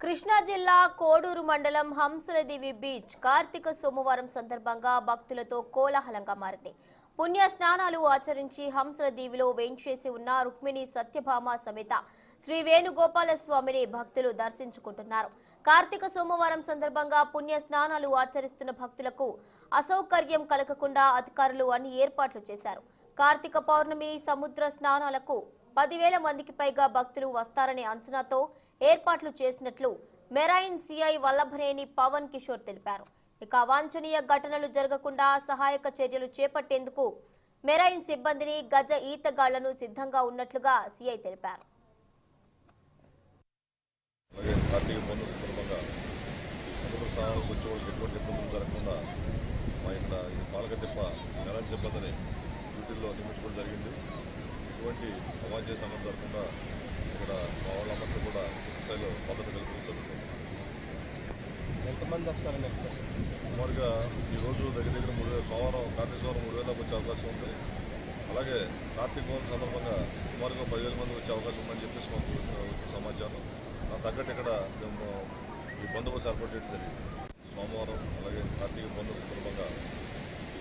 కృష్ణా జిల్లా కోడూరు మండలం హంసలదేవి బీచ్ కార్తీక సోమవారం సందర్భంగా భక్తులతో కోలాహలంగా మారింది. పుణ్య స్నానాలు ఆచరించి హంసలదేవిలో వేంచేసి ఉన్న రుక్మిణి సత్యభామ సమేత శ్రీ వేణుగోపాల స్వామిని భక్తులు దర్శించుకుంటున్నారు. కార్తీక సోమవారం సందర్భంగా పుణ్య స్నానాలు ఆచరిస్తున్న భక్తులకు అసౌకర్యం కలగకుండా అధికారులు అన్ని ఏర్పాట్లు చేశారు. కార్తీక పౌర్ణమి సముద్ర స్నానాలకు 10,000 మందికి పైగా భక్తులు వస్తారనే అంచనాతో ఏర్పాట్లు చేసినట్లు మెరైన్ సిఐ వల్లభనేని పవన్ కిషోర్ తెలిపారు. ఇక అవాంఛనీయ ఘటనలు జరగకుండా సహాయక చర్యలు చేపట్టేందుకు మెరైన్ సిబ్బందిని గజ ఈతగాళ్లను సిద్ధంగా ఉన్నట్లుగా సిఐ తెలిపారు. ఇటువంటి అవాంఛనీయ సంఘటన జరగకుండా ఇక్కడ మా వాళ్ళందరికీ కూడా స్థాయిలో భద్రత కల్పించబడుతుంది. ఎంతమంది వస్తారని సుమారుగా ఈరోజు దగ్గర సోమవారం కార్తీక సోమవారం 3,000 వచ్చే అవకాశం ఉంది. అలాగే కార్తీక పౌర్ణమి సందర్భంగా సుమారుగా 10,000 మంది వచ్చే అవకాశం ఉందని చెప్పేసి మాకు సమాచారం. దాని తగ్గట్టు ఇక్కడ మేము ఈ బందోబస్తు ఏర్పాటు చేయడం జరిగింది. సోమవారం అలాగే కార్తీక పౌర్ణమి సందర్భంగా